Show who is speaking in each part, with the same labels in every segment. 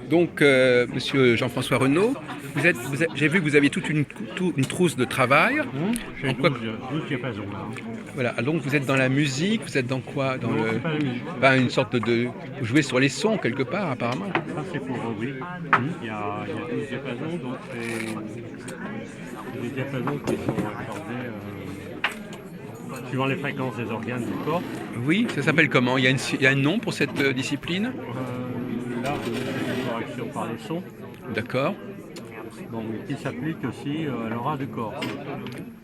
Speaker 1: Donc, monsieur Jean-François Renaud, j'ai vu que vous aviez toute une trousse de travail.
Speaker 2: J'ai
Speaker 1: En quoi,
Speaker 2: 12 diapasons là.
Speaker 1: voilà, donc vous êtes dans la musique, vous êtes dans quoi? Dans
Speaker 2: Non,
Speaker 1: le,
Speaker 2: c'est pas la musique.
Speaker 1: ben, une sorte vous jouez sur les sons quelque part, apparemment.
Speaker 2: Ça c'est pour oui. Il y a 12 diapasons, donc c'est des diapasons qui sont accordés suivant les fréquences des organes du corps.
Speaker 1: Oui, ça s'appelle comment? Il y a un nom pour cette discipline?
Speaker 2: Là, vous avez une correction par les sons,
Speaker 1: D'accord.
Speaker 2: donc, qui s'applique aussi à l'aura du corps.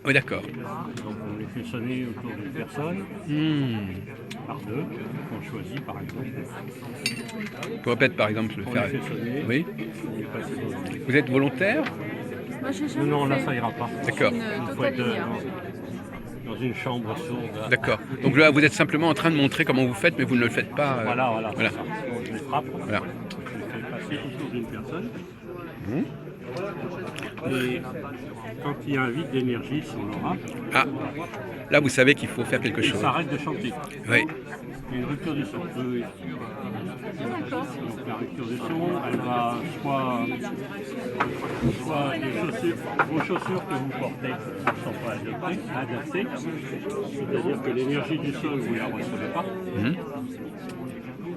Speaker 1: Oui, d'accord.
Speaker 2: Donc on les fait sonner autour d'une personne, par deux, qu'on choisit par exemple.
Speaker 1: Vous répète par exemple le
Speaker 2: On
Speaker 1: faire.
Speaker 2: les fait sonner,
Speaker 1: Oui.
Speaker 2: on les passe sonner.
Speaker 1: Vous êtes volontaire?
Speaker 3: Moi, j'ai
Speaker 2: Non,
Speaker 3: jamais
Speaker 2: non, là
Speaker 3: fait.
Speaker 2: ça ira pas.
Speaker 1: D'accord.
Speaker 2: Il faut être dans une chambre sourde.
Speaker 1: D'accord. Donc là, vous êtes simplement en train de montrer comment vous faites, mais vous ne le faites pas.
Speaker 2: Voilà.
Speaker 1: Voilà.
Speaker 2: C'est ça. Donc, je les frappe,
Speaker 1: Voilà.
Speaker 2: je les fais passer autour d'une personne. Et quand il y a un vide d'énergie sur l'aura,
Speaker 1: Ah, là, vous savez qu'il faut faire quelque
Speaker 2: il
Speaker 1: chose.
Speaker 2: s'arrête de chanter.
Speaker 1: Oui.
Speaker 2: Il y a une rupture du son. Oui. Donc la rupture du son, elle va soit vos chaussures que vous portez ne sont pas adaptées, c'est-à-dire que l'énergie du sol, vous ne la recevez pas.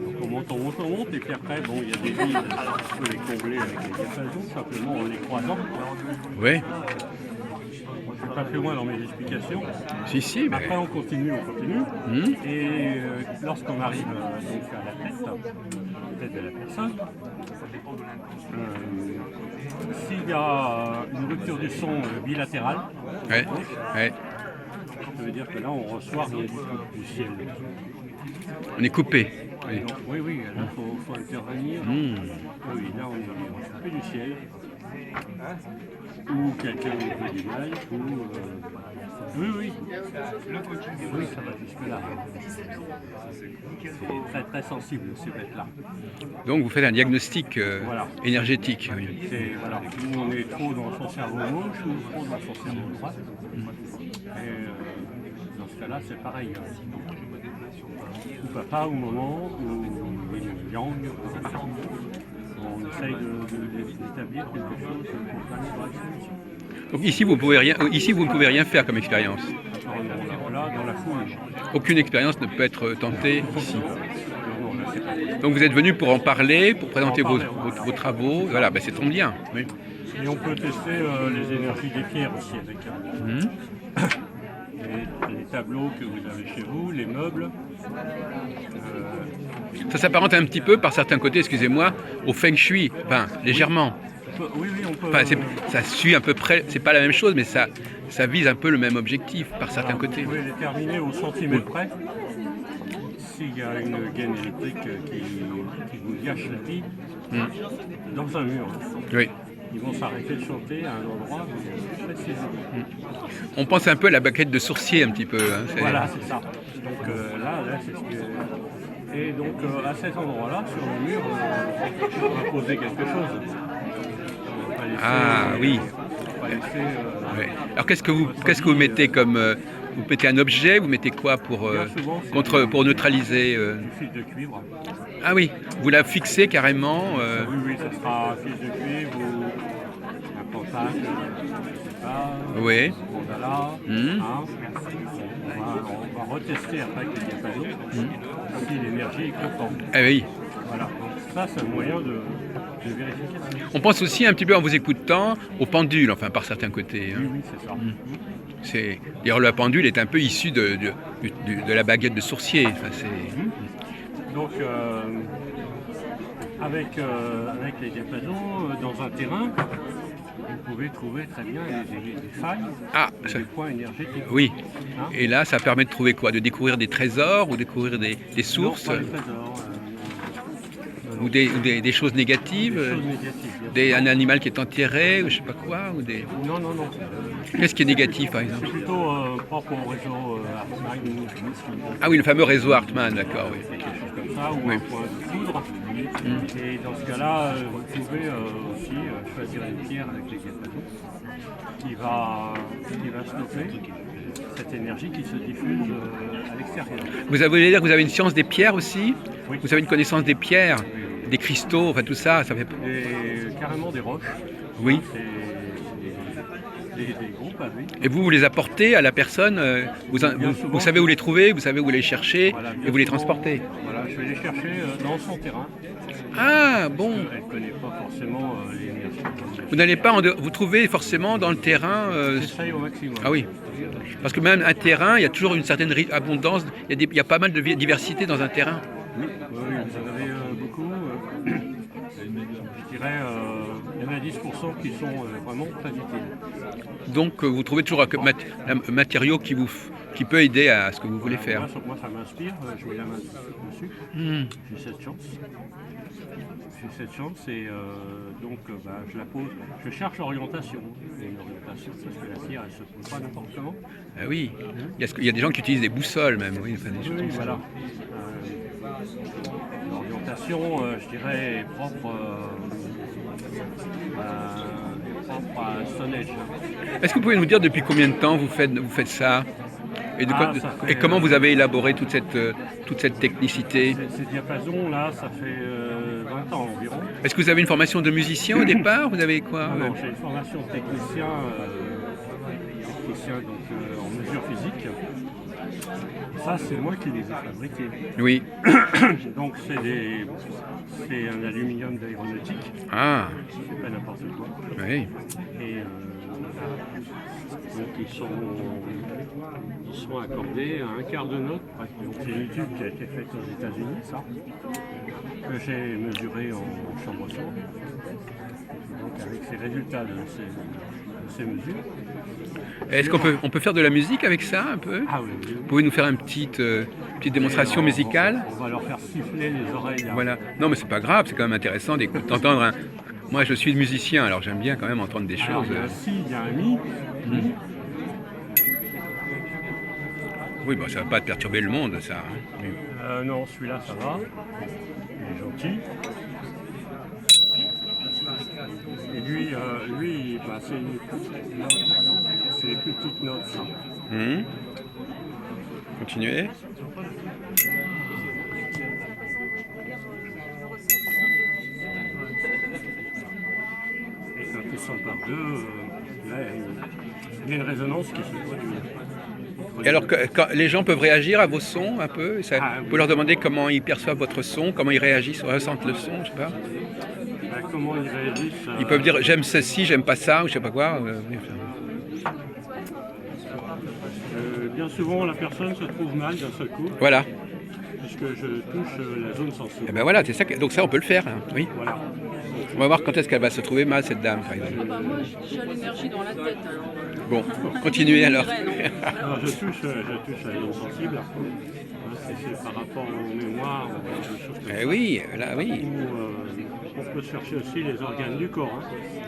Speaker 2: Donc on monte, et puis après, bon, il y a des vides, on peut les combler avec les diapasons, simplement en les croisant.
Speaker 1: Oui.
Speaker 2: Je ne vais pas plus loin dans mes explications.
Speaker 1: Si, mais...
Speaker 2: Après, on continue. Et lorsqu'on arrive donc à la tête de la personne, s'il y a une rupture du son bilatérale,
Speaker 1: Ouais.
Speaker 2: ça veut dire que là, on reçoit rien du ciel.
Speaker 1: On est coupé. Oui.
Speaker 2: Donc, oui, là, il faut intervenir. Oui, là, on est coupé du ciel. Ou quelqu'un au niveau du mal, Oui, ça va jusque-là. C'est très très sensible ces bêtes-là.
Speaker 1: Donc vous faites un diagnostic
Speaker 2: Voilà.
Speaker 1: énergétique. Oui.
Speaker 2: Voilà. Nous on est trop dans son cerveau gauche ou trop dans son cerveau droit. Et dans ce cas-là, c'est pareil. Ou pas au moment où il y a une yang, on essaye d'établir quelque chose pour aller dans la solution.
Speaker 1: Donc ici, vous ne pouvez rien faire comme expérience.
Speaker 2: Là, dans la foule.
Speaker 1: Aucune expérience ne peut être tentée ici. Donc vous êtes venu pour en parler, pour présenter vos travaux. Voilà, ben, c'est ton bien. Oui.
Speaker 2: Et on peut tester les énergies des pierres aussi avec les tableaux que vous avez chez vous, les meubles.
Speaker 1: Ça s'apparente un petit peu, par certains côtés, excusez-moi, au feng shui, enfin, légèrement.
Speaker 2: Oui, on peut.
Speaker 1: Enfin, ça suit à peu près, c'est pas la même chose, mais ça vise un peu le même objectif, par certains côtés.
Speaker 2: Vous pouvez déterminer au centimètre près s'il y a une gaine électrique qui vous gâche la vie dans un mur.
Speaker 1: Oui.
Speaker 2: Ils vont s'arrêter de chanter à un endroit précis.
Speaker 1: On pense un peu à la baguette de sourcier, un petit peu. Hein,
Speaker 2: voilà, c'est ça. Donc là, c'est ce que... Et donc à cet endroit-là, sur le mur, on va poser quelque chose.
Speaker 1: Oui. Ouais. Alors qu'est-ce que vous mettez comme vous mettez un objet, vous mettez quoi pour neutraliser
Speaker 2: Une fil de cuivre.
Speaker 1: Ah oui, vous la fixez carrément
Speaker 2: Oui, ça sera un fil de cuivre ou un pentacle, je ne sais pas.
Speaker 1: Oui.
Speaker 2: Mandala. On va retester après avec les diapasons si l'énergie est constante.
Speaker 1: Ah oui.
Speaker 2: Voilà. Donc ça, c'est un moyen de vérification.
Speaker 1: On pense aussi un petit peu en vous écoutant au pendule, enfin par certains côtés. Hein.
Speaker 2: Oui, c'est ça.
Speaker 1: D'ailleurs, le pendule est un peu issu de la baguette de sourcier. Enfin,
Speaker 2: donc, avec les diapasons, dans un terrain, vous pouvez trouver très bien des failles, des points énergétiques.
Speaker 1: Oui.
Speaker 2: Hein?
Speaker 1: Et là, ça permet de trouver quoi? De découvrir des trésors ou découvrir des sources?
Speaker 2: Non, pas des trésors.
Speaker 1: Ou des choses négatives, un animal qui est enterré, ou je sais pas quoi, ou des...
Speaker 2: Non.
Speaker 1: Qu'est-ce qui est négatif, par exemple?
Speaker 2: C'est plutôt propre au réseau Hartmann.
Speaker 1: Ah oui, le fameux réseau Hartmann, d'accord, oui.
Speaker 2: Quelque chose comme ça, ou un point de foudre. Et dans ce cas-là, vous pouvez aussi choisir une pierre avec les diapasons qui va stopper cette énergie qui se diffuse à l'extérieur.
Speaker 1: Vous voulez dire que vous avez une science des pierres aussi?
Speaker 2: Oui.
Speaker 1: Vous avez une connaissance des pierres? des cristaux, enfin tout ça, ça fait...
Speaker 2: Carrément des roches.
Speaker 1: Oui.
Speaker 2: C'est des gros pavés.
Speaker 1: Et vous les apportez à la personne, vous savez où les trouver, vous savez où les chercher,
Speaker 2: Voilà,
Speaker 1: et vous les
Speaker 2: souvent,
Speaker 1: transportez.
Speaker 2: Voilà, je vais les chercher dans son terrain.
Speaker 1: Ah, bon.
Speaker 2: Elle ne connaît pas forcément les nurseries.
Speaker 1: Vous n'allez pas, vous trouvez forcément dans le terrain...
Speaker 2: J'essaye au maximum.
Speaker 1: Ah oui. Parce que même un terrain, il y a toujours une certaine abondance, il y a pas mal de diversité dans un terrain.
Speaker 2: Oui, vous en avez beaucoup. Je dirais, il y en a 10% qui sont vraiment très utiles.
Speaker 1: Donc vous trouvez toujours un matériau qui peut aider à ce que vous voulez faire.
Speaker 2: Moi, ça m'inspire, je mets la main dessus. J'ai cette chance. Et donc je la pose. Je cherche l'orientation. Une orientation parce que la cire elle se pose pas n'importe comment.
Speaker 1: Ah oui, il y a des gens qui utilisent des boussoles même, oui, enfin, des choses comme ça.
Speaker 2: Voilà. L'orientation, je dirais, est propre à Stonehenge.
Speaker 1: Est-ce que vous pouvez nous dire depuis combien de temps vous faites ça? Et comment vous avez élaboré toute cette technicité?
Speaker 2: Ces diapasons là, ça fait 20 ans environ.
Speaker 1: Est-ce que vous avez une formation de musicien au départ? Vous avez quoi?
Speaker 2: Non, j'ai une formation de technicien donc, en mesure physique. Ça, c'est moi qui les ai fabriqués.
Speaker 1: Oui.
Speaker 2: Donc c'est un aluminium d'aéronautique.
Speaker 1: Ah.
Speaker 2: C'est pas n'importe quoi.
Speaker 1: Oui.
Speaker 2: Et donc ils sont accordés à un quart de note. Donc c'est une étude qui a été faite aux États-Unis, ça, que j'ai mesuré en chambre sombre. Donc avec ces résultats de ces mesures.
Speaker 1: Est-ce qu'on peut faire de la musique avec ça un peu?
Speaker 2: Ah oui.
Speaker 1: Vous pouvez nous faire une petite démonstration musicale?
Speaker 2: On va leur faire siffler les oreilles.
Speaker 1: Voilà. Non mais c'est pas grave, c'est quand même intéressant d'entendre un... Moi je suis musicien, alors j'aime bien quand même entendre des choses.
Speaker 2: Il y a un si, il y a un mi.
Speaker 1: Oui, bon, ça va pas perturber le monde, ça.
Speaker 2: Non, celui-là, ça va. Il est gentil. Et lui, c'est les plus petites notes, ça.
Speaker 1: Continuez.
Speaker 2: Et quand ils sont par deux, là, il y a une résonance qui se produit.
Speaker 1: Et alors, quand les gens peuvent réagir à vos sons un peu, vous pouvez leur demander comment ils perçoivent votre son, comment ils réagissent, ressentent le son, je sais pas.
Speaker 2: Comment ils réagissent
Speaker 1: Ils peuvent dire j'aime ceci, j'aime pas ça, ou je sais pas quoi.
Speaker 2: Bien souvent, la personne se trouve mal d'un seul coup.
Speaker 1: Voilà.
Speaker 2: Puisque je touche la zone sensible.
Speaker 1: Et ben voilà, c'est ça. Donc ça, on peut le faire. Hein. Oui.
Speaker 2: Voilà.
Speaker 1: On va voir quand est-ce qu'elle va se trouver mal, cette dame, par exemple.
Speaker 3: Moi, j'ai l'énergie dans la tête.
Speaker 1: Bon, continuez alors.
Speaker 2: Alors je touche la zone sensible. C'est par rapport aux mémoires, des choses comme ça.
Speaker 1: Oui, là, oui.
Speaker 2: On peut chercher aussi les organes du corps.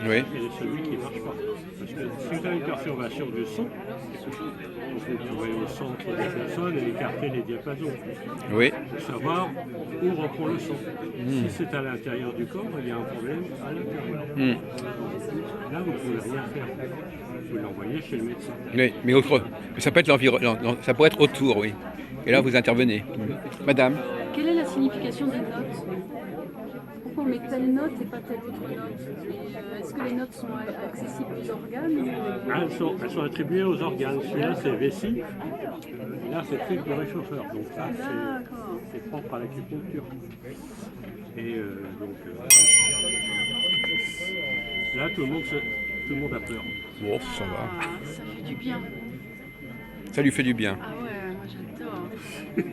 Speaker 1: Oui.
Speaker 2: Et celui qui ne marche pas. Parce que si vous avez une perturbation du son, vous pouvez au centre de la personne et écarter les diapasons.
Speaker 1: Oui.
Speaker 2: Pour savoir où reprend le son. Si c'est à l'intérieur du corps, il y a un problème à l'intérieur. Là, vous ne pouvez rien faire. Vous l'envoyez chez le médecin.
Speaker 1: Oui, mais ça peut être l'environnement, ça pourrait être autour, oui. Et là, vous intervenez. Madame.
Speaker 3: Quelle est la signification des notes? Pourquoi on met telle note et pas telle autre note? Est-ce que les notes sont accessibles aux organes?
Speaker 2: Elles sont attribuées aux organes. Celui-là, c'est vessie. Là, c'est triple réchauffeur. Donc ça, c'est propre à l'acupuncture. Et là, tout le monde a peur.
Speaker 1: Bon, ça va.
Speaker 3: Ah, ça fait du bien.
Speaker 1: Ça lui fait du bien.
Speaker 3: Ah ouais, moi j'adore. Je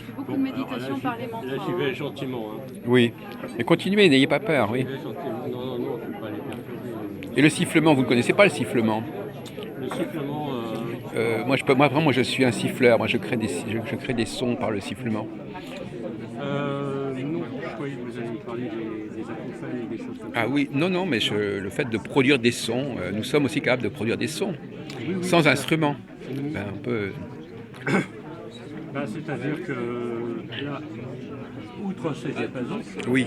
Speaker 3: fais beaucoup de méditation par les mantras.
Speaker 2: Là, j'y vais gentiment.
Speaker 1: Oui. Mais continuez, n'ayez pas peur, oui.
Speaker 2: Non, tu ne peux pas les perturber.
Speaker 1: Et le sifflement, vous ne connaissez pas le sifflement?
Speaker 2: Le sifflement...
Speaker 1: Moi, je suis un siffleur. Moi, je crée des sons par le sifflement.
Speaker 2: Non, je croyais que vous alliez me parler des acouphènes et des choses comme ça.
Speaker 1: Ah oui, non, mais le fait de produire des sons, nous sommes aussi capables de produire des sons, sans instrument. Ben, on peut...
Speaker 2: C'est-à-dire que là, outre ces diapasons,
Speaker 1: Oui,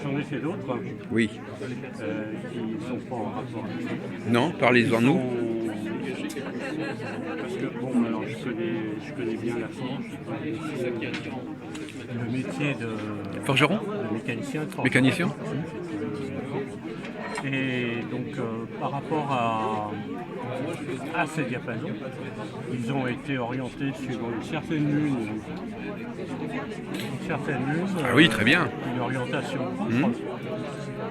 Speaker 2: j'en ai fait d'autres
Speaker 1: oui.
Speaker 2: qui ne sont pas en rapport avec ça.
Speaker 1: Non, parlez-en nous.
Speaker 2: Parce que, bon, alors je connais bien la forge, le métier de...
Speaker 1: Forgeron?
Speaker 2: Le mécanicien.
Speaker 1: Mécanicien.
Speaker 2: Et donc, par rapport à ces diapasons, ils ont été orientés suivant une certaine lune.
Speaker 1: Ah oui, très bien.
Speaker 2: Une orientation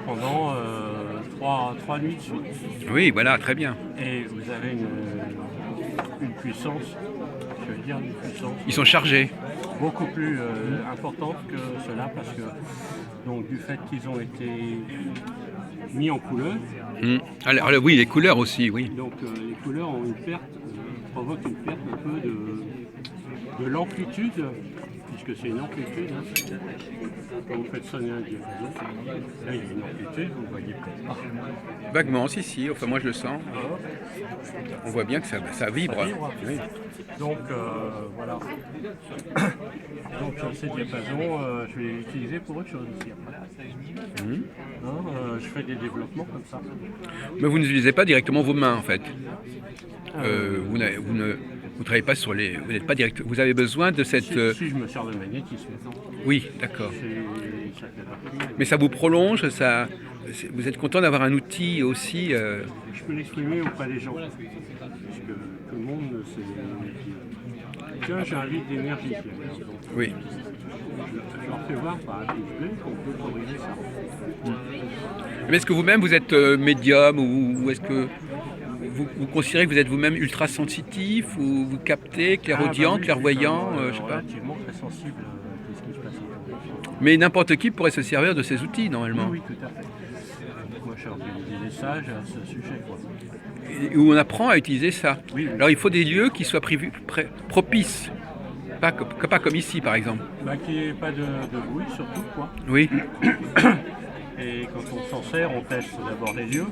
Speaker 2: pendant 3 nuits de suite.
Speaker 1: Oui, voilà, très bien.
Speaker 2: Et vous avez une puissance, je veux dire une puissance
Speaker 1: Ils sont chargés.
Speaker 2: beaucoup plus importante que cela parce que donc, du fait qu'ils ont été mis en couleur,
Speaker 1: Alors, oui, les couleurs aussi, oui.
Speaker 2: donc les couleurs ont une perte, provoquent une perte un peu de l'amplitude, puisque c'est une amplitude. Hein. Quand vous faites sonner un diapason, là il y a une amplitude, vous ne voyez peut-être pas.
Speaker 1: Vaguement, si, enfin moi je le sens. On voit bien que ça vibre.
Speaker 2: Ça vibre.
Speaker 1: Oui.
Speaker 2: Donc voilà. Donc ces diapasons, je vais les utiliser pour autre chose aussi. Je fais des développements comme ça.
Speaker 1: Mais vous n'utilisez pas directement vos mains en fait. Vous travaillez pas sur les. Vous n'êtes pas direct. Vous avez besoin de cette.
Speaker 2: Si je me sers de magnétisme.
Speaker 1: Oui, d'accord.
Speaker 2: Ça fait partie.
Speaker 1: Mais ça vous prolonge, ça. Vous êtes content d'avoir un outil aussi.
Speaker 2: Je peux l'exprimer auprès des gens. Puisque tout le monde sait. Tiens, j'ai un vide d'énergie. Donc,
Speaker 1: Oui.
Speaker 2: je leur fais voir par un display qu'on peut corriger ça.
Speaker 1: Mais est-ce que vous-même vous êtes médium ou est-ce que vous considérez que vous êtes vous-même ultra sensitif ou vous captez, clairaudient,
Speaker 2: Oui,
Speaker 1: clairvoyant, je sais pas.
Speaker 2: Relativement très sensible à ce qui se passe autour.
Speaker 1: Mais n'importe qui pourrait se servir de ces outils normalement.
Speaker 2: Oui, tout à fait. Moi, je suis organisé des sages à ce sujet. Quoi.
Speaker 1: Et où on apprend à utiliser ça.
Speaker 2: Oui.
Speaker 1: Alors il faut des lieux qui soient propices. Pas comme ici par exemple.
Speaker 2: Qu'il n'y ait pas de bruit surtout. Quoi.
Speaker 1: Oui.
Speaker 2: Et quand on s'en sert, on teste d'abord les lieux.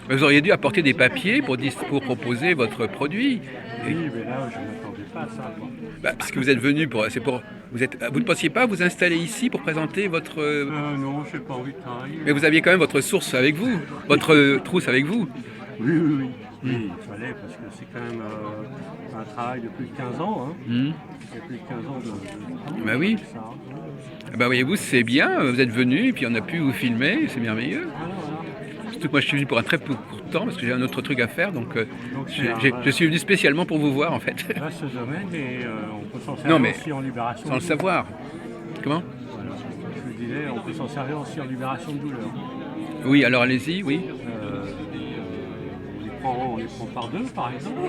Speaker 1: Vous auriez dû apporter des papiers pour proposer votre produit.
Speaker 2: Oui, mais là, je ne m'attendais pas à ça. Quoi.
Speaker 1: Parce que vous êtes venu pour. Vous ne pensiez pas vous installer ici pour présenter votre.
Speaker 2: Non, je n'ai pas envie de travailler.
Speaker 1: Mais vous aviez quand même votre source avec vous, votre trousse avec vous.
Speaker 2: Oui. Oui, il fallait, parce que c'est quand même un travail de plus de 15 ans. Hein. Il y a plus de 15 ans de
Speaker 1: Bah oui.
Speaker 2: Ça.
Speaker 1: Voyez-vous, c'est bien, vous êtes venu et puis on a pu vous filmer, c'est merveilleux.
Speaker 2: Voilà.
Speaker 1: Surtout que moi je suis venu pour un très court temps parce que j'ai un autre truc à faire, donc je suis venu spécialement pour vous voir en fait.
Speaker 2: Là, ce domaine, et on peut s'en servir aussi en libération
Speaker 1: sans le savoir. Comment?
Speaker 2: Voilà. Je vous disais, on peut s'en servir aussi en libération de douleur.
Speaker 1: Oui, alors allez-y, oui.
Speaker 2: On les prend par deux, par exemple.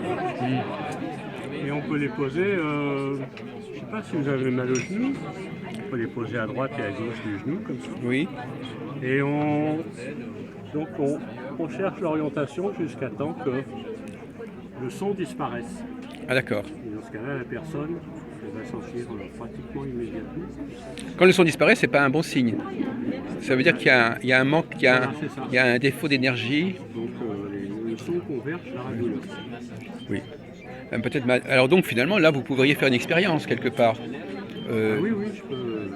Speaker 2: Et on peut les poser, je ne sais pas si vous avez mal au genou, on peut les poser à droite et à gauche du genou, comme ça.
Speaker 1: Oui.
Speaker 2: Et on cherche l'orientation jusqu'à temps que le son disparaisse.
Speaker 1: Ah d'accord.
Speaker 2: Et dans ce cas-là, la personne va sentir pratiquement immédiatement.
Speaker 1: Quand le son disparaît, c'est pas un bon signe. Ça veut dire qu'il y a un manque, il y a un défaut d'énergie.
Speaker 2: Donc le son converge vers la douleur.
Speaker 1: Oui. Peut-être. Alors donc finalement, là, vous pourriez faire une expérience quelque part.
Speaker 2: Oui, je peux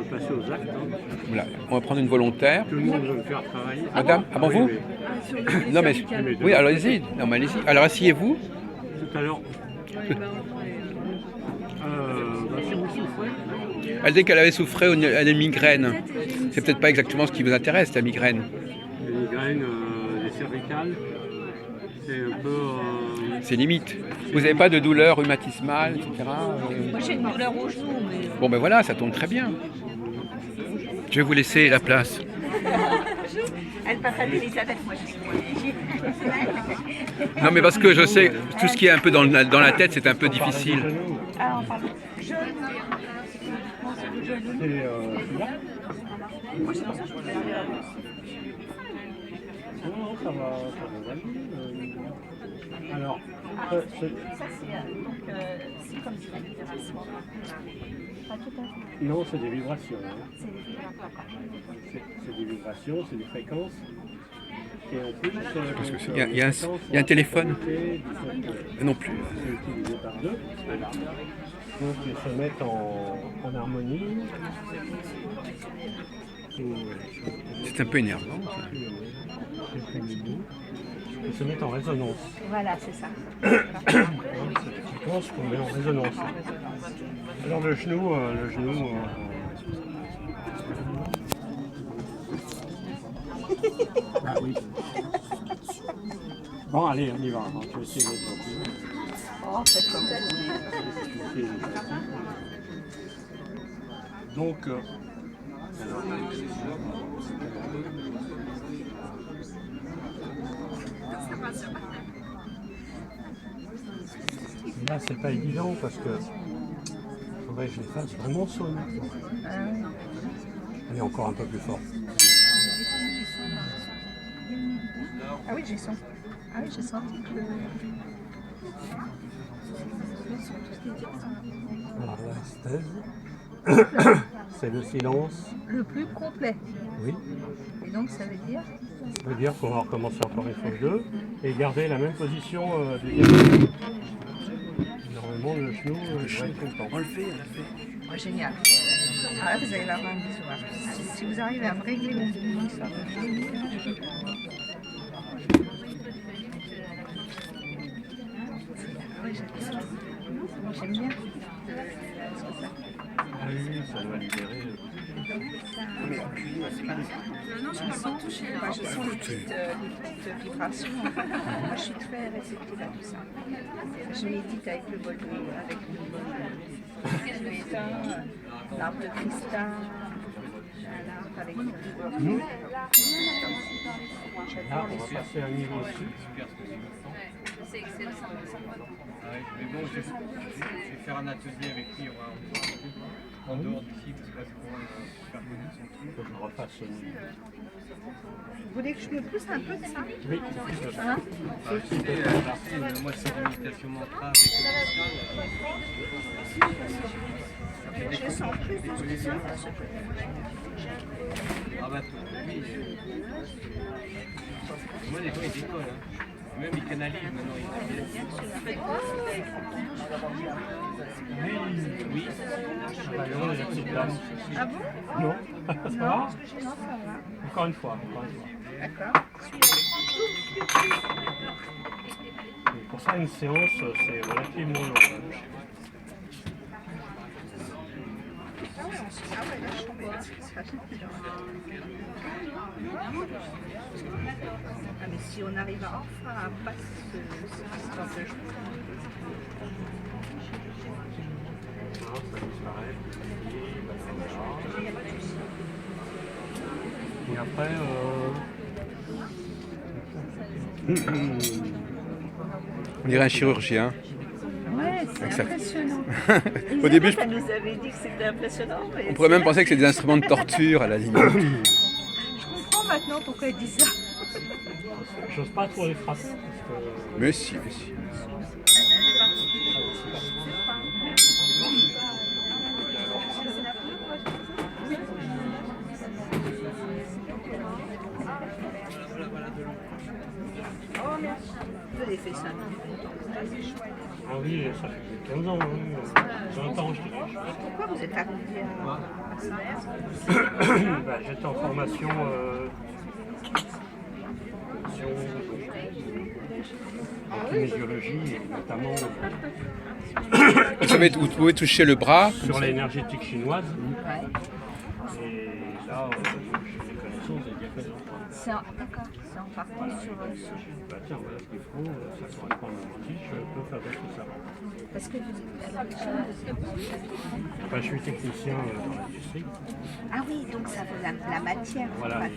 Speaker 2: passer aux actes. Hein.
Speaker 1: Voilà. On va prendre une volontaire.
Speaker 2: Tout le monde veut me faire travailler.
Speaker 1: Madame, avant vous? Non mais oui, alors allez-y. Non mais allez-y. Alors asseyez-vous.
Speaker 2: Tout à l'heure. Si vous souffrez.
Speaker 1: Elle dit qu'elle avait souffert à des migraines. C'est peut-être pas exactement ce qui vous intéresse, la migraine.
Speaker 2: Les migraines, les cervicales, c'est un peu.
Speaker 1: C'est limite. Vous n'avez pas de douleur rhumatismale, etc.
Speaker 4: Moi j'ai une douleur au genou, mais...
Speaker 1: Bon ben voilà, ça tombe très bien. Je vais vous laisser la place.
Speaker 4: Elle passe à l'Elisabeth, moi je suis.
Speaker 1: Non mais parce que je sais, tout ce qui est un peu dans la tête, c'est un peu difficile.
Speaker 4: Ah, on parle.
Speaker 2: Moi c'est pour ça que je voulais aller là. Non, ça va. Alors,
Speaker 4: Ça c'est comme si la libération. Pas tout à fait.
Speaker 2: non, c'est des vibrations. Hein.
Speaker 4: C'est des vibrations.
Speaker 2: C'est des vibrations, c'est des fréquences. Et en plus,
Speaker 1: Il y a un téléphone. Non plus.
Speaker 2: C'est utilisé par deux. Donc ils se mettent en harmonie.
Speaker 1: C'est un peu énervant. Ça.
Speaker 2: Ils se mettent en résonance.
Speaker 4: Voilà, c'est ça.
Speaker 2: C'est une fréquence qu'on met en résonance. Alors le genou Ah oui. Bon, allez, on y va. Je vais essayer d'être gentil.
Speaker 4: Oh, faites comme vous voulez.
Speaker 2: Donc, là, c'est pas évident parce que faudrait que je les fasse vraiment sonner. Elle est encore un peu plus forte.
Speaker 4: Ah oui, j'ai senti. Ah oui, j'ai senti que le...
Speaker 2: Alors, l'anesthésie, c'est le silence.
Speaker 4: Le plus complet.
Speaker 2: Oui.
Speaker 4: Et donc, ça veut dire...
Speaker 2: Ça veut dire qu'on va recommencer encore une fois ou deux et garder la même position du début. Normalement, le genou va être content.
Speaker 1: On le fait.
Speaker 4: Oh, génial. Ah là, vous allez avoir un bisou. Hein. Si vous arrivez à me régler mon histoire de genou... Oui, j'aime bien.
Speaker 2: Ah oui, ça doit libérer.
Speaker 4: Je sens les petites vibrations. Moi, je suis très réceptive à tout ça. Je médite avec le bol de médecin, l'arbre de cristal, l'arbre avec le
Speaker 2: Nous, là, on va passer à un niveau au-dessus.
Speaker 3: C'est excellent.
Speaker 5: Mais bon, je vais faire un atelier avec lui, en dehors d'ici, parce que là, c'est vraiment super connu son truc.
Speaker 2: Il faut que je refasse ce niveau.
Speaker 4: Vous voulez que je me pousse un peu de ça?
Speaker 2: Oui,
Speaker 4: Hein?
Speaker 5: Moi, c'est une méditation mantra avec le
Speaker 4: Je sens plus de ça.
Speaker 5: Ah bah, oui. Moi, des fois, il décolle. Hein. Même il canalise maintenant. Oui.
Speaker 2: Ah, non, la petite dame.
Speaker 4: Ah bon?
Speaker 2: Non, ça va?
Speaker 4: Non, ça va.
Speaker 2: Encore une fois.
Speaker 4: D'accord.
Speaker 2: Et pour ça, une séance, c'est relativement long.
Speaker 4: Ah ouais, là, je tombe. Ah, mais si on arrive enfin à passer cette histoire de jour.
Speaker 2: Ça disparaît. Et après,
Speaker 1: On dirait un chirurgien.
Speaker 4: Ouais, c'est impressionnant.
Speaker 1: Au début,
Speaker 4: ça nous avait dit que c'était impressionnant.
Speaker 1: on pourrait même penser que c'est des instruments de torture à la limite.
Speaker 4: Je comprends maintenant pourquoi il dit ça.
Speaker 2: j'ose pas trop les frapper. Parce que...
Speaker 1: Mais si.
Speaker 4: Oh, merci. Vous avez fait ça.
Speaker 2: Ah oui, ça fait 15 ans, hein. 20 ans je dirais.
Speaker 4: Pourquoi vous êtes arrivé à ça?
Speaker 2: Bah, j'étais en formation en kinésiologie et notamment
Speaker 1: Vous pouvez toucher le bras.
Speaker 2: sur l'énergétique chinoise.
Speaker 4: Ouais.
Speaker 2: Et là, j'ai des connaissances des diapasons.
Speaker 4: D'accord, c'est en partant sur...
Speaker 2: Bah tiens, voilà ce qu'il faut, ça correspond à mon outil, je peux fabriquer ça.
Speaker 4: Parce que vous êtes à l'origine
Speaker 2: Enfin, je suis technicien dans l'industrie.
Speaker 4: Ah oui, donc ça veut la matière.
Speaker 2: Voilà,
Speaker 4: Ouais.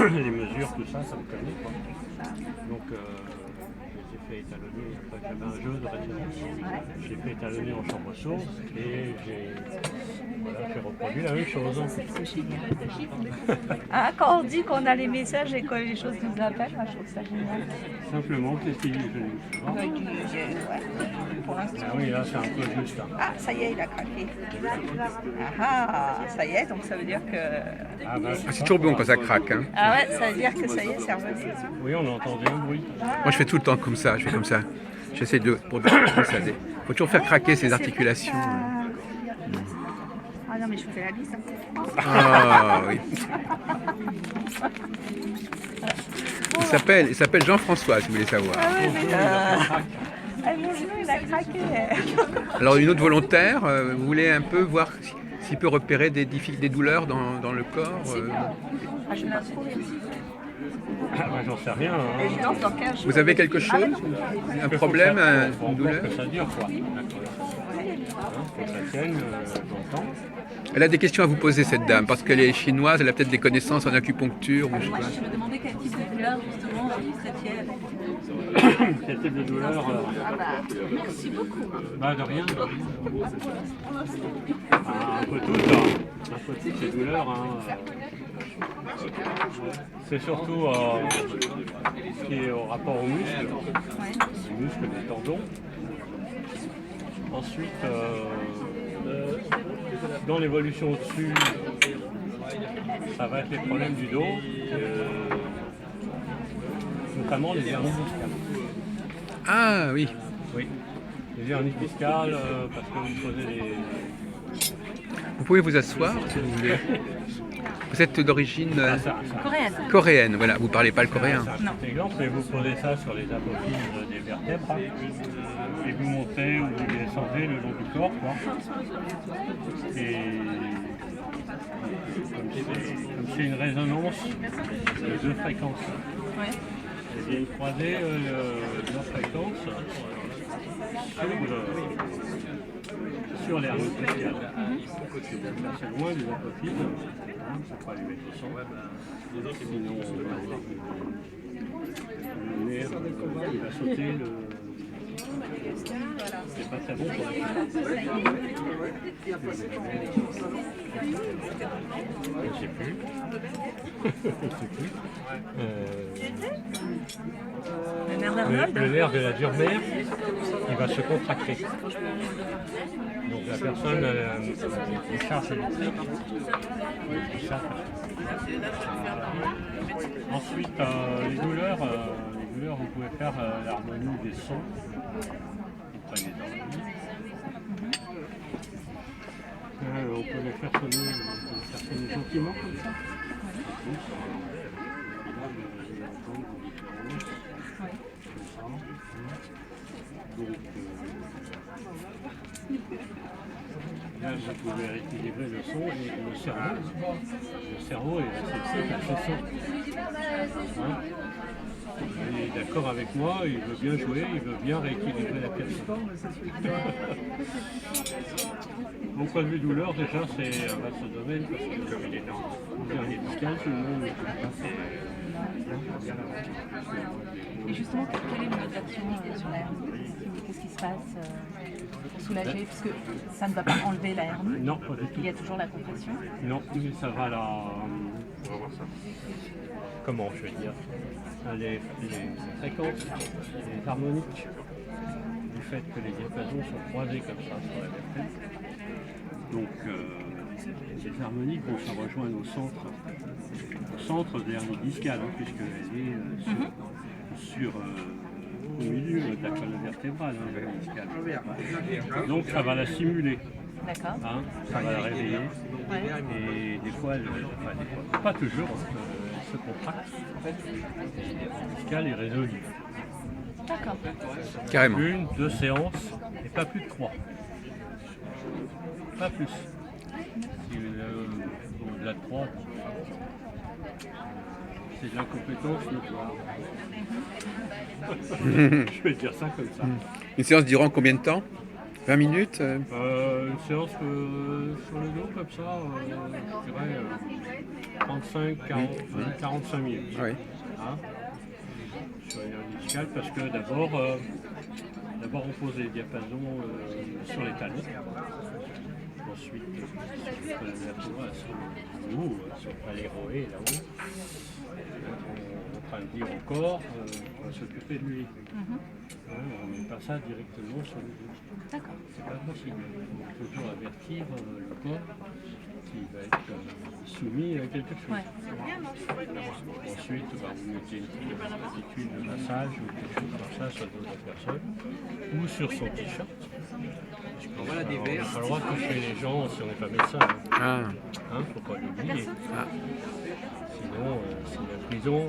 Speaker 2: les mesures, tout ça, ça me connaît. Quoi. Donc, je les ai fait étalonner. Après, j'avais un jeu de référence. Je l'ai fait étalonner en chambre source et j'ai reproduit la même chose.
Speaker 4: C'est génial. Ah, quand on dit qu'on a les messages et que les choses nous appellent, moi je trouve ça génial.
Speaker 2: Simplement que les styles genoux.
Speaker 4: Ouais. Pour l'instant.
Speaker 2: Ah oui, là, c'est un peu juste. Hein.
Speaker 4: Ah, ça y est, il a craqué. Ah, ça y est, donc ça veut dire que...
Speaker 2: Ah, bah,
Speaker 1: C'est toujours bon quand ça craque. Hein.
Speaker 4: Ah ouais, ça veut dire que ça y est, c'est revenu.
Speaker 2: Oui, on entendait un bruit.
Speaker 1: Moi, je fais tout le temps comme ça. Je fais comme ça. J'essaie de. Il faut toujours faire craquer ses articulations.
Speaker 4: Ah non, mais je vous fais la liste. Hein.
Speaker 1: Ah oui. Il s'appelle Jean-François, si vous voulez savoir.
Speaker 4: Ah oui, mais mon genou, il a craqué.
Speaker 1: Alors, une autre volontaire, vous voulez un peu voir s'il peut repérer des douleurs dans le corps.
Speaker 4: Ah, je l'inscris.
Speaker 2: Ah, bah, j'en sais rien. Hein.
Speaker 4: Évidence dans 15 jours.
Speaker 1: Vous avez quelque chose? Un problème,
Speaker 2: Faut
Speaker 1: une douleur?
Speaker 2: que ça dure, quoi. Faut que ça tienne longtemps.
Speaker 1: Elle a des questions à vous poser, cette dame, parce qu'elle est chinoise, elle a peut-être des connaissances en acupuncture. Ou je sais
Speaker 6: Moi,
Speaker 1: pas.
Speaker 6: je me demandais quel type de douleur, justement, vous traitiez avec.
Speaker 2: Quel type de douleur
Speaker 3: Merci beaucoup.
Speaker 2: Bah, de rien. Un peu toutes, hein. Un peu toutes les douleurs. Hein. C'est surtout ce qui est au rapport aux muscles. Les muscles, les tendons. Ensuite, dans l'évolution au-dessus, ça va être les problèmes du dos, notamment les hernies discales.
Speaker 1: Ah oui.
Speaker 2: Oui, les hernies discales, parce que vous posez les...
Speaker 1: Vous pouvez vous asseoir, si vous voulez. Vous êtes d'origine
Speaker 6: Coréenne.
Speaker 1: coréenne, voilà. Vous parlez pas le coréen.
Speaker 2: Non. Cet exemple, et vous posez ça sur les apophyses des vertèbres, et vous montez ou vous descendez le long du corps, quoi. Et comme c'est une résonance de deux fréquences.
Speaker 6: Ouais.
Speaker 2: Vous viennent croiser leur fréquence sur l'hernie discale. C'est loin des apophyses, hein, faut pas les mettre au sang. Sinon on va avoir le nerf qui va sauter. C'est pas très bon pour la je sais plus.
Speaker 6: Le nerf d'Arnold.
Speaker 2: Le nerf de la dure mère, il va se contracter. Donc la personne a une charge électrique. Ensuite, les douleurs, vous pouvez faire l'harmonie des sons. Vous prenez des harmonies. On peut les faire sonner gentiment comme ça. Donc, là, vous pouvez rééquilibrer le son et le cerveau. Le cerveau est réceptif à ces sons. Hein? Il est d'accord avec moi, il veut bien jouer, il veut bien rééquilibrer la personne. Mon point de vue douleur, déjà, c'est un vaste domaine parce que comme il est dans le dernier discal, tout le monde ne peut pas faire.
Speaker 6: Et justement, quelle est le mode d'action sur la hernie? Qu'est-ce qui se passe pour soulager? Parce que ça ne va pas enlever la hernie.
Speaker 2: Non, pas du tout.
Speaker 6: Il y a toujours la compression.
Speaker 2: Non, mais ça va la... On va voir ça. Comment je vais dire? Les fréquences, les harmoniques, du fait que les diapasons sont croisés comme ça sur la vertèbre. Donc les harmoniques vont se rejoindre au centre de l'hernie discale, hein, puisqu'elle est au milieu de la colonne vertébrale, hein, l'hernie discale. Donc ça va la simuler.
Speaker 6: D'accord.
Speaker 2: Hein, ça va la réveiller.
Speaker 6: Ouais.
Speaker 2: Et des fois, pas toujours, elle se contracte. La discale est résolue.
Speaker 6: D'accord.
Speaker 1: Carrément.
Speaker 2: 1, 2 séances et pas plus de 3. Pas plus. Si au-delà de 3, c'est de l'incompétence notoire. Je vais dire ça comme ça.
Speaker 1: Une séance durant combien de temps? 20 minutes?
Speaker 2: Une séance sur le dos comme ça, je dirais 35, 40, 45 minutes.
Speaker 1: Oui.
Speaker 2: Hein, sur les hernies discales parce que d'abord on pose les diapasons sur les talons. Ensuite, sur la vertébrale, sur le palais roé là-haut. On est en train de dire encore, on va s'occuper de lui. Hein, on ne met pas ça directement sur le dos.
Speaker 6: D'accord.
Speaker 2: C'est pas possible. Il faut toujours avertir le corps qui va être soumis à quelque chose.
Speaker 6: Ouais.
Speaker 2: Ensuite, vous mettez une petite huile de massage ou quelque chose comme ça sur le dos de la personne ou sur son t-shirt.
Speaker 5: Voilà des
Speaker 2: Alors, on n'a
Speaker 5: verres.
Speaker 2: pas le droit de toucher les gens si on n'est pas médecin.
Speaker 1: Ah.
Speaker 2: Hein, faut pas l'oublier.
Speaker 1: Ah.
Speaker 2: Sinon, c'est la prison.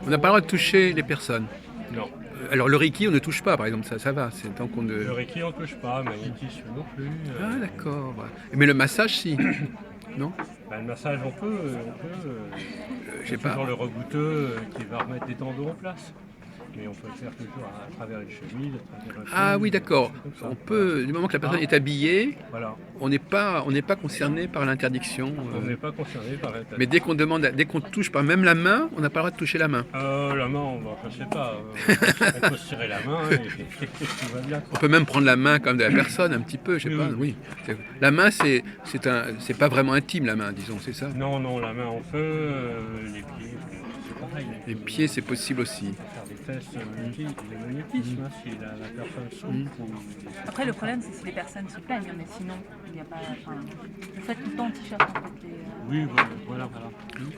Speaker 1: On n'a pas le droit de toucher les personnes.
Speaker 2: Non.
Speaker 1: Alors le Reiki, on ne touche pas, par exemple, ça va. C'est tant qu'on ne...
Speaker 2: Le Reiki, on ne touche pas, magnétisme non plus.
Speaker 1: Ah d'accord. Mais le massage, si. Non?
Speaker 2: Le massage, on peut.
Speaker 1: Je sais
Speaker 2: C'est
Speaker 1: pas.
Speaker 2: toujours le regouteux qui va remettre des tendons en place. Mais on peut le faire toujours à travers une chemise, à travers un
Speaker 1: Ah
Speaker 2: chemise,
Speaker 1: oui, d'accord.
Speaker 2: comme ça.
Speaker 1: On peut, du moment que la personne est habillée,
Speaker 2: Voilà.
Speaker 1: on n'est pas concerné par l'interdiction.
Speaker 2: On n'est pas concerné par la tête.
Speaker 1: Mais dès qu'on touche par même la main, on n'a pas le droit de toucher la main.
Speaker 2: La main, je ne sais pas. On peut se tirer la main et tout va bien.
Speaker 1: On peut même prendre la main comme de la personne un petit peu, je sais pas. Oui. La main, c'est pas vraiment intime, la main, disons, c'est ça.
Speaker 2: Non, la main en feu, les pieds, c'est pareil.
Speaker 1: Les pieds, c'est possible aussi.
Speaker 2: Faire des fesses, le magnétisme, si la personne souffre.
Speaker 6: Après, le problème, c'est si les personnes se plaignent, mais sinon, il n'y a pas. Enfin, vous faites tout le temps en t-shirt, en fait.
Speaker 2: Oui, voilà.
Speaker 1: Alors,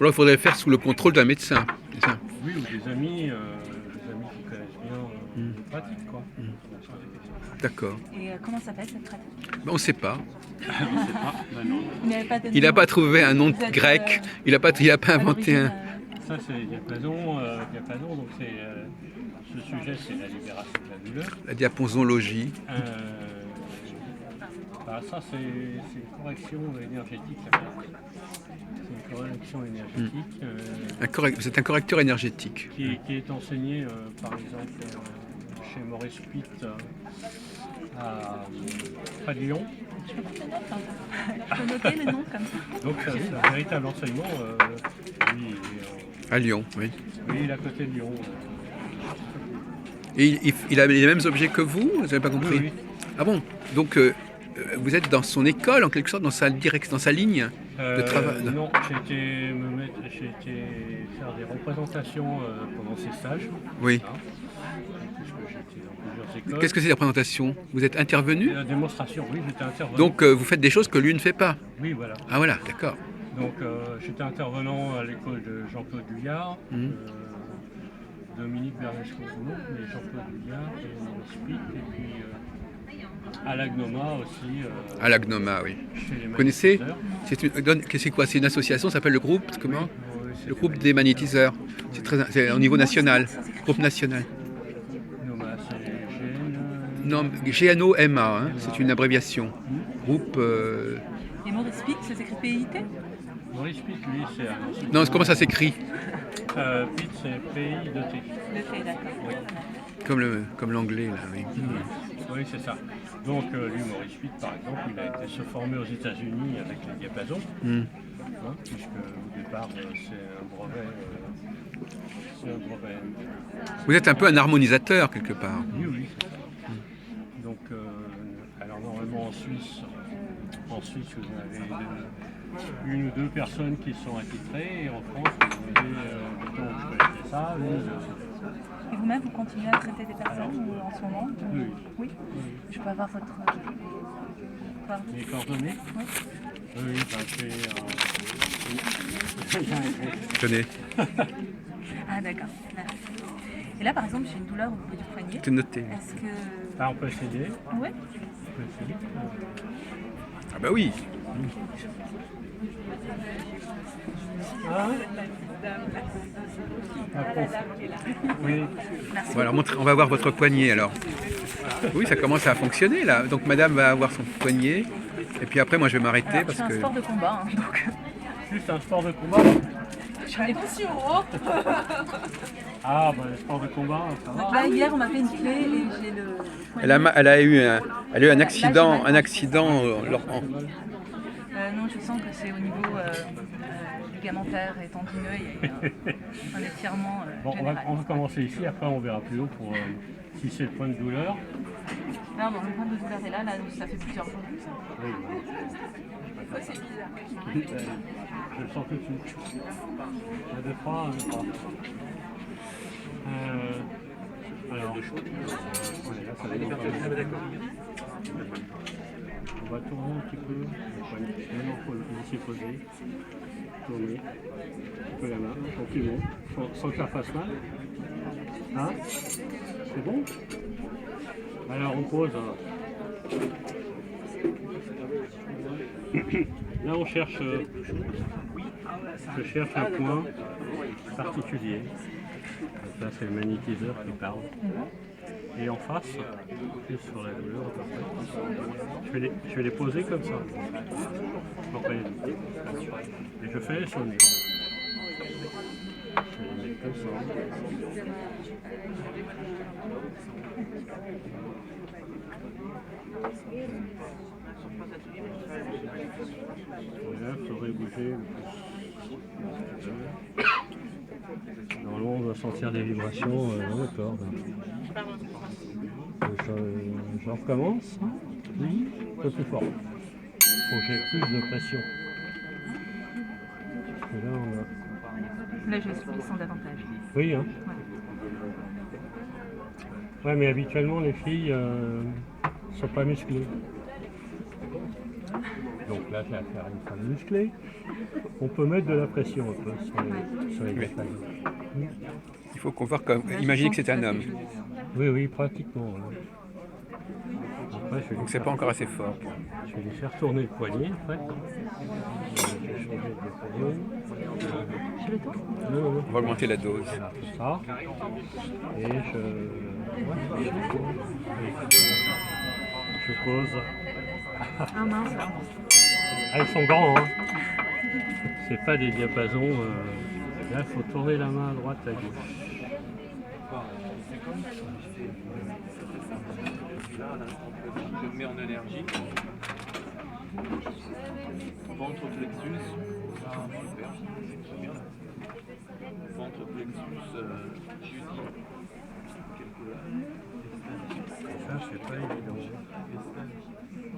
Speaker 1: il faudrait le faire sous le contrôle d'un médecin. C'est ça.
Speaker 2: Oui, ou des amis qui connaissent bien les pratiques, quoi.
Speaker 1: D'accord.
Speaker 6: Et comment s'appelle cette pratique?
Speaker 1: Ben, on ne sait pas.
Speaker 6: Il n'avait pas donné
Speaker 1: Il n'a pas trouvé un nom
Speaker 6: Vous êtes,
Speaker 1: grec. Il n'a pas inventé un.
Speaker 2: Ça, c'est diapason, donc c'est ce sujet, c'est la libération de la douleur.
Speaker 1: La diaposologie.
Speaker 2: Ça, c'est une correction énergétique. C'est une correction énergétique
Speaker 1: Vous êtes un correcteur énergétique.
Speaker 2: qui est enseignée, par exemple, chez Maurice Pitt à Lyon.
Speaker 6: Je peux noter le nom comme ça.
Speaker 2: Donc, c'est un véritable enseignement. Lui,
Speaker 1: À Lyon, oui.
Speaker 2: il est à côté de Lyon.
Speaker 1: Et il a les mêmes objets que vous? Vous n'avez pas compris?
Speaker 2: Oui.
Speaker 1: Ah bon? Donc vous êtes dans son école, en quelque sorte, dans sa ligne de travail?
Speaker 2: Non, j'ai été faire des représentations pendant ces stages.
Speaker 1: Oui.
Speaker 2: Puisque j'étais dans plusieurs écoles.
Speaker 1: Qu'est-ce que c'est la présentation? Vous êtes intervenu?
Speaker 2: La démonstration, oui, j'étais intervenant.
Speaker 1: Donc vous faites des choses que lui ne fait pas?
Speaker 2: Oui, voilà.
Speaker 1: Ah voilà, d'accord.
Speaker 2: Donc j'étais intervenant à l'école de Jean-Claude Guyard, Dominique Bernès-Courboulot, mais Jean-Claude Guyard et Maurice Pitt, et puis à l'Agnoma aussi.
Speaker 1: À l'Agnoma, oui.
Speaker 2: Chez les
Speaker 1: Vous connaissez?
Speaker 2: magnétiseurs.
Speaker 1: C'est quoi? C'est une association, ça s'appelle le groupe? Comment?
Speaker 2: Oui, c'est
Speaker 1: Le groupe des magnétiseurs. C'est au niveau national. Groupe national.
Speaker 2: Agnoma, c'est GN.
Speaker 1: Non, GNOMA, hein, c'est une abréviation. Groupe.
Speaker 6: Et Maurice Pitt, ça s'écrit PIT?
Speaker 2: Maurice Pitt, lui, c'est un.
Speaker 1: Non, comment ça s'écrit?
Speaker 2: Pitt, c'est PI de T.
Speaker 6: Le T, d'accord.
Speaker 1: Comme l'anglais, là, oui.
Speaker 2: Oui, c'est ça. Donc, lui, Maurice Pitt, par exemple, il a été se former aux États-Unis avec les diapasons, puisque au départ, c'est un brevet.
Speaker 1: Vous êtes un peu un harmonisateur, quelque part.
Speaker 2: Oui. Donc, alors normalement en Suisse, vous avez une ou deux personnes qui sont attitrées, et en France, vous avez, mettons, je connaissais ça,
Speaker 6: Et vous-même, vous continuez à traiter des personnes en ce moment?
Speaker 2: Oui.
Speaker 6: Oui. Je peux avoir votre...
Speaker 2: Les coordonnées?
Speaker 6: Oui.
Speaker 2: Oui,
Speaker 1: Tenez,
Speaker 6: Ah d'accord. Merci. Et là, par exemple, j'ai une douleur au niveau du poignet.
Speaker 1: c'est noté.
Speaker 6: Est-ce que...
Speaker 2: on peut essayer.
Speaker 6: Oui.
Speaker 1: Ah bah oui.
Speaker 2: Oui.
Speaker 1: Voilà, on va voir votre poignet alors. Oui, ça commence à fonctionner là. Donc madame va avoir son poignet. Et puis après, moi je vais m'arrêter
Speaker 6: Alors,
Speaker 1: parce
Speaker 6: c'est un
Speaker 1: que.
Speaker 6: sport de combat, hein, donc...
Speaker 2: Juste un sport de combat.
Speaker 6: Attention, hein.
Speaker 2: Le sport de combat, ça va.
Speaker 6: Donc là, hier, on m'a fait une clé et j'ai le...
Speaker 1: Elle a eu un accident,
Speaker 6: non, je sens que c'est au niveau ligamentaire et tendineux, il y a un étirement général.
Speaker 2: On va commencer ici, après on verra plus haut pour si c'est le point de douleur.
Speaker 6: Non, bon, le point de douleur est là, ça fait plusieurs jours.
Speaker 2: Oui, c'est bizarre. Je le sens tout de suite. Un, deux, trois. Alors, là, ça va être on va tourner un petit peu. Maintenant, il faut le laisser poser. Tourner un peu la main, tranquillement, sans que ça fasse mal. Hein? C'est bon? Alors, on pose. Là, on cherche. Je cherche un point particulier. Donc là, c'est le magnétiseur qui parle. Et en face, plus sur la douleur, à peu près. Je vais les poser comme ça. Pour pas éviter. Et je fais les sonner. Je vais les mettre comme ça. Voilà, il faudrait bouger le plus. Normalement, on doit sentir des vibrations dans le corps. Je recommence. Oui, un peu plus fort. Il faut que j'ai plus de pression. Parce que là, on a...
Speaker 6: Là, je suis sans davantage.
Speaker 2: Oui, hein. Ouais, mais habituellement, les filles ne sont pas musclées. Donc là, j'ai affaire à une femme musclée. On peut mettre de la pression un peu sur les diaphragmes.
Speaker 1: Il faut qu'on voit comme. Imaginez que c'est un homme.
Speaker 2: Oui, oui, pratiquement. Hein. Après,
Speaker 1: Donc c'est pas encore assez fort.
Speaker 2: Je vais lui faire tourner le poignet après. Je vais changer de poignet.
Speaker 6: Je le tourne.
Speaker 2: Non, non, non.
Speaker 1: On va augmenter la dose.
Speaker 2: Voilà, c'est ça. Et je pose.
Speaker 6: Ah mince.
Speaker 2: Ah, ils sont grands, hein. C'est pas des diapasons. Là, il faut tourner la main à droite, à gauche.
Speaker 5: Je me mets en énergie. Ventre plexus. Super. Très bien. Ventre plexus. Jeudi. Quelle couleur?
Speaker 2: Ça, c'est pas évident.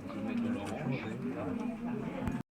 Speaker 5: Je vais mettre de l'orange.